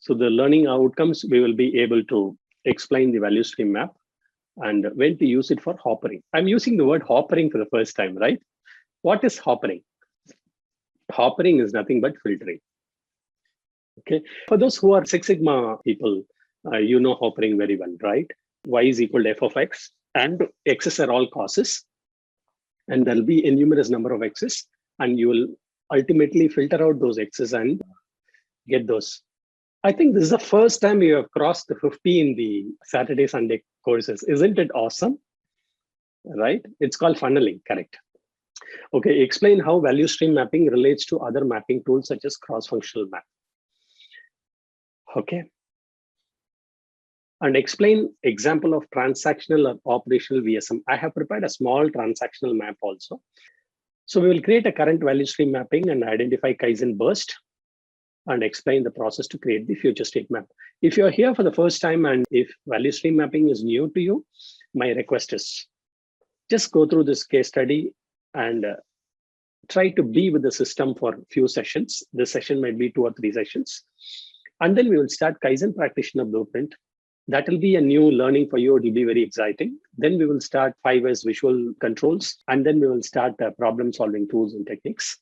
So the learning outcomes, we will be able to explain the value stream map and when to use it for hoppering. I'm using the word hoppering for the first time, right? What is hoppering? Hoppering is nothing but filtering. Okay. For those who are Six Sigma people, you know hoppering very well, right? Y is equal to f of x, and x's are all causes. And there'll be a numerous number of x's, and you will ultimately filter out those x's and get those. I think this is the first time you have crossed the 50 in the Saturday, Sunday courses. Isn't it awesome? Right? It's called funneling, correct? Okay, explain how value stream mapping relates to other mapping tools such as cross-functional map. Okay. And explain example of transactional or operational VSM. I have prepared a small transactional map also. So we will create a current value stream mapping and identify Kaizen burst and explain the process to create the future state map. If you're here for the first time and if value stream mapping is new to you, my request is just go through this case study and try to be with the system for a few sessions. This session might be 2 or 3 sessions. And then we will start Kaizen practitioner blueprint. That will be a new learning for you. It will be very exciting. Then we will start 5S visual controls, and then we will start problem solving tools and techniques.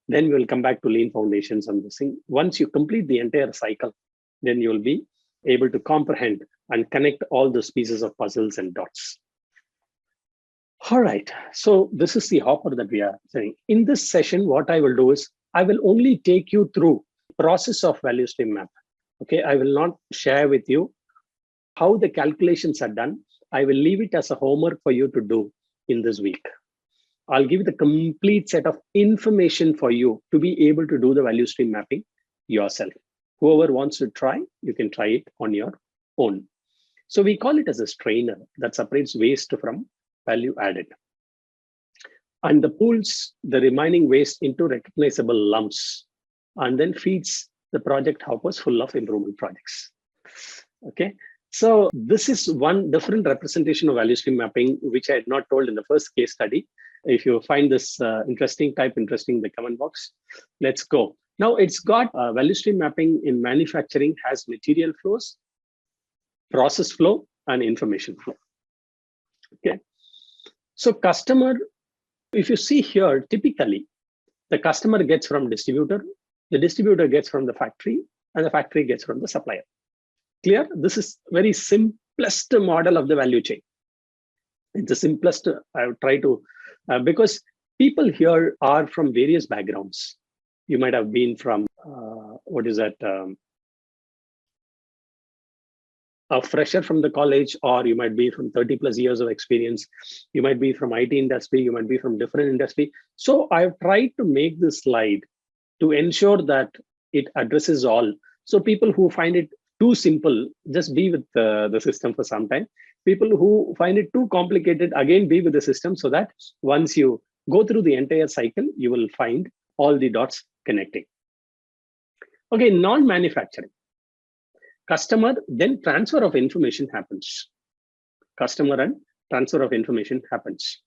Then we will come back to lean foundations and this thing. Once you complete the entire cycle, then you will be able to comprehend and connect all those pieces of puzzles and dots. All right, so this is the hopper that we are saying. In this session, what I will do is I will only take you through process of value stream map. Okay, I will not share with you how the calculations are done. I will leave it as a homework for you to do in this week. I'll give you the complete set of information for you to be able to do the value stream mapping yourself. Whoever wants to try, you can try it on your own. So we call it as a strainer that separates waste from value added. And the pulls the remaining waste into recognizable lumps and then feeds the project hoppers full of improvement projects. Okay. So this is one different representation of value stream mapping, which I had not told in the first case study. If you find this interesting, type interesting in the comment box. Let's go. Now it's got value stream mapping in manufacturing has material flows, process flow, and information flow. Okay. So customer, if you see here, typically the customer gets from distributor, the distributor gets from the factory, and the factory gets from the supplier. Clear? This is very simplest model of the value chain. It's the simplest. I would try to, because people here are from various backgrounds. You might have been from, a fresher from the college, or you might be from 30 plus years of experience. You might be from IT industry, you might be from different industry. So I've tried to make this slide to ensure that it addresses all. So people who find it too simple, just be with the system for some time. People who find it too complicated, again, be with the system so that once you go through the entire cycle, you will find all the dots connecting. Okay, non-manufacturing. Customer, then transfer of information happens. Customer and transfer of information happens.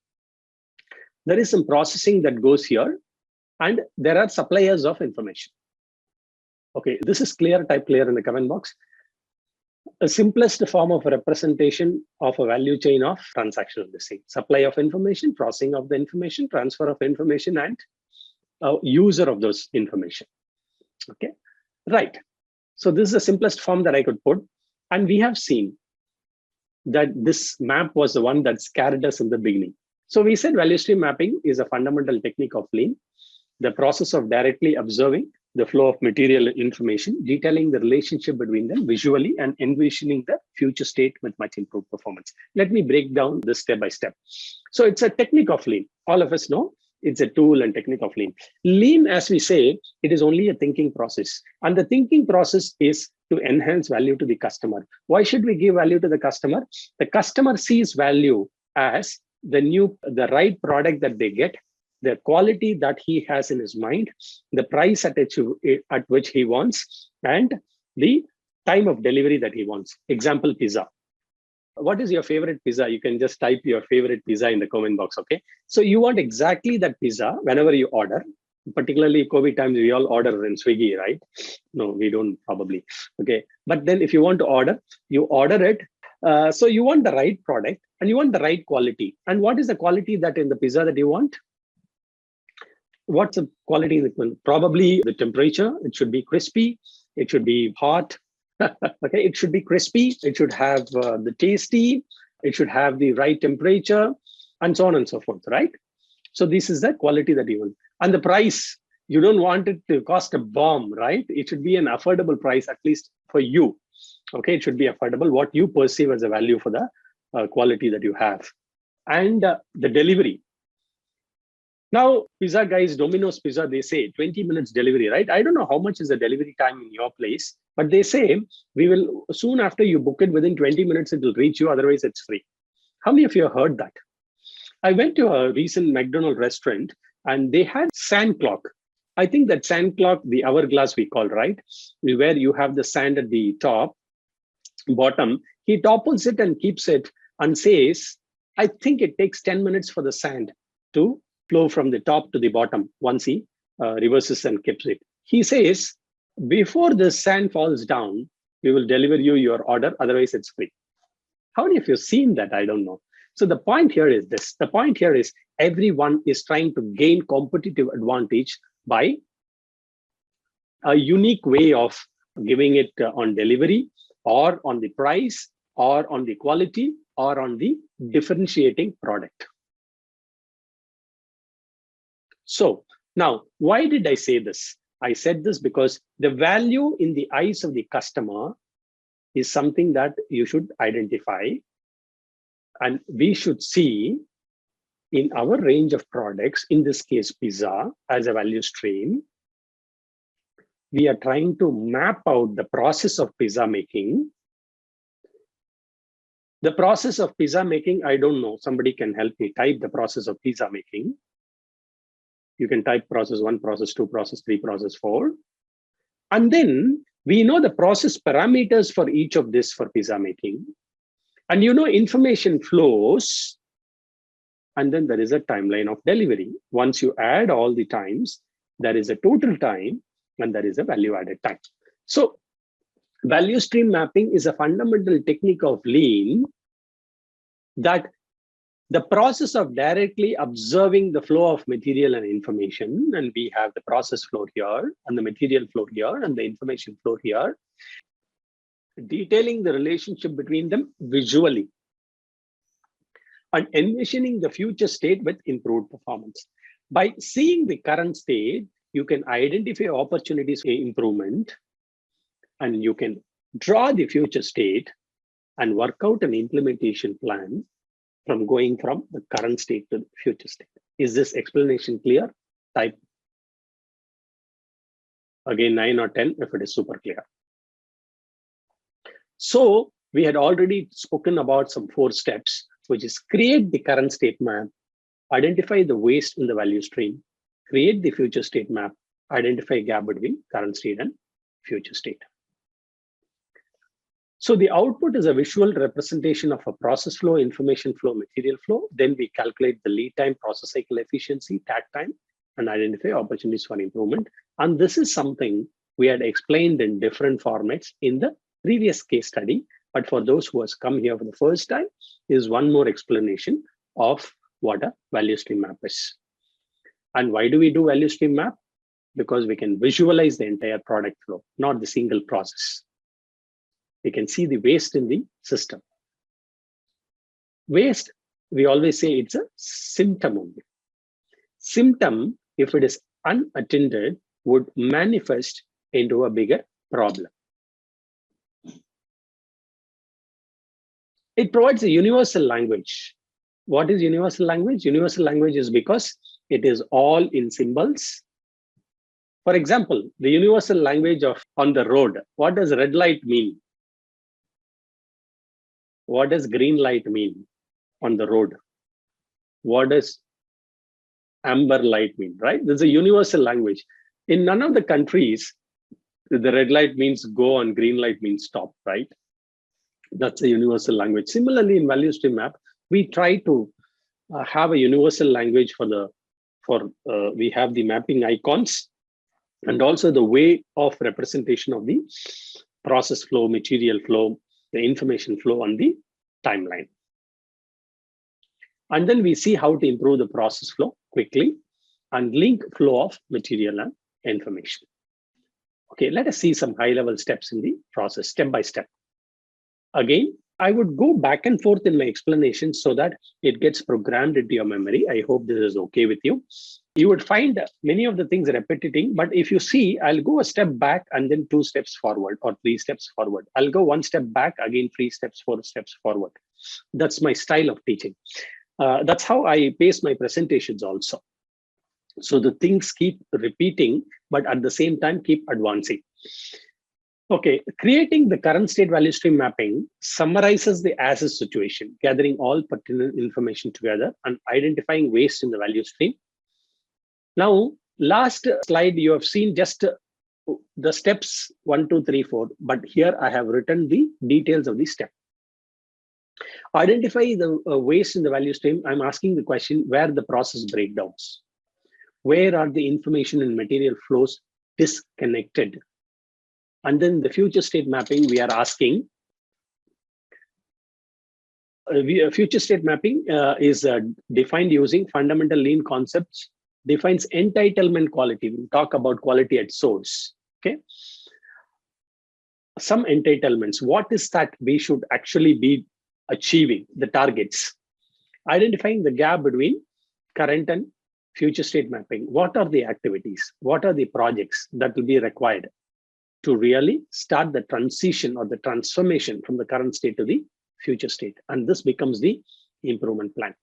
There is some processing that goes here, and there are suppliers of information. Okay, this is clear, type clear in the comment box. The simplest form of representation of a value chain of transactional listing. Supply of information, processing of the information, transfer of information, and user of those information. Okay, right. So this is the simplest form that I could put. And we have seen that this map was the one that scared us in the beginning. So we said value stream mapping is a fundamental technique of lean, the process of directly observing the flow of material information, detailing the relationship between them visually and envisioning the future state with much improved performance. Let me break down this step by step. So it's a technique of lean. All of us know it's a tool and technique of lean. Lean, as we say, it is only a thinking process. And the thinking process is to enhance value to the customer. Why should we give value to the customer? The customer sees value as the right product that they get, the quality that he has in his mind, the price at which he wants, and the time of delivery that he wants. Example, pizza. What is your favorite pizza? You can just type your favorite pizza in the comment box, okay? So you want exactly that pizza whenever you order. particularly COVID times, we all order in Swiggy, right? No, we don't probably. Okay. But then if you want to order, you order it. So you want the right product and you want the right quality. And what is the quality that in the pizza that you want? What's the quality? Probably the temperature. It should be crispy. It should be hot. Okay. It should be crispy. It should have the tasty. It should have the right temperature and so on and so forth, right? So this is the quality that you want. And the price, you don't want it to cost a bomb, right? It should be an affordable price, at least for you. Okay, it should be affordable, what you perceive as a value for the quality that you have. And the delivery. Now, pizza guys, Domino's Pizza, they say 20 minutes delivery, right? I don't know how much is the delivery time in your place, but they say we will, soon after you book it, within 20 minutes, it will reach you. Otherwise, it's free. How many of you have heard that? I went to a recent McDonald's restaurant and they had sand clock. I think that sand clock, the hourglass we call, right? Where you have the sand at the top, bottom. He topples it and keeps it and says, I think it takes 10 minutes for the sand to flow from the top to the bottom once he reverses and keeps it. He says, before the sand falls down, we will deliver you your order. Otherwise, it's free. How many of you have seen that? I don't know. So the point here is this. The point here is everyone is trying to gain competitive advantage by a unique way of giving it on delivery or on the price or on the quality or on the differentiating product. So now, why did I say this? I said this because the value in the eyes of the customer is something that you should identify. And we should see in our range of products, in this case, pizza as a value stream, we are trying to map out the process of pizza making. The process of pizza making, I don't know. Somebody can help me type the process of pizza making. You can type process 1, process 2, process 3, process 4. And then we know the process parameters for each of this for pizza making. And you know, information flows, and then there is a timeline of delivery. Once you add all the times, there is a total time, and there is a value added time. So value stream mapping is a fundamental technique of lean that the process of directly observing the flow of material and information, and we have the process flow here, and the material flow here, and the information flow here, detailing the relationship between them visually, and envisioning the future state with improved performance. By seeing the current state, you can identify opportunities for improvement, and you can draw the future state and work out an implementation plan from going from the current state to the future state. Is this explanation clear? Type again 9 or 10 if it is super clear. So we had already spoken about some 4 steps, which is create the current state map, identify the waste in the value stream, create the future state map, identify gap between current state and future state. So the output is a visual representation of a process flow, information flow, material flow. Then we calculate the lead time, process cycle efficiency, takt time, and identify opportunities for improvement. And this is something we had explained in different formats in the previous case study. But for those who has come here for the first time, is one more explanation of what a value stream map is. And why do we do value stream map? Because we can visualize the entire product flow, not the single process. We can see the waste in the system. Waste, we always say it's a symptom only. Symptom, if it is unattended, would manifest into a bigger problem. It provides a universal language. What is universal language? Universal language is because it is all in symbols. For example, the universal language of on the road. What does red light mean? What does green light mean on the road? What does amber light mean, right? There's a universal language. In none of the countries, the red light means go and green light means stop, right? That's a universal language. Similarly, in value stream map, we try to have a universal language for we have the mapping icons and also the way of representation of the process flow, material flow, the information flow on the timeline. And then we see how to improve the process flow quickly and link flow of material and information. Okay, let us see some high-level steps in the process, step by step. Again, I would go back and forth in my explanation so that it gets programmed into your memory. I hope this is okay with you. You would find many of the things repetitive, but if you see, I'll go a step back and then 2 steps forward or 3 steps forward. I'll go 1 step back, again 3 steps, 4 steps forward. That's my style of teaching. That's how I pace my presentations also. So the things keep repeating, but at the same time keep advancing. Okay, creating the current state value stream mapping summarizes the as-is situation, gathering all pertinent information together and identifying waste in the value stream. Now, last slide, you have seen just the steps 1, 2, 3, 4, but here I have written the details of the step. Identify the waste in the value stream. I'm asking the question, where the process breakdowns? Where are the information and material flows disconnected? And then the future state mapping, we are asking, future state mapping is defined using fundamental lean concepts, defines entitlement quality. We'll talk about quality at source, okay? Some entitlements, what is that we should actually be achieving, the targets? Identifying the gap between current and future state mapping. What are the activities? What are the projects that will be required to really start the transition or the transformation from the current state to the future state? And this becomes the improvement plan.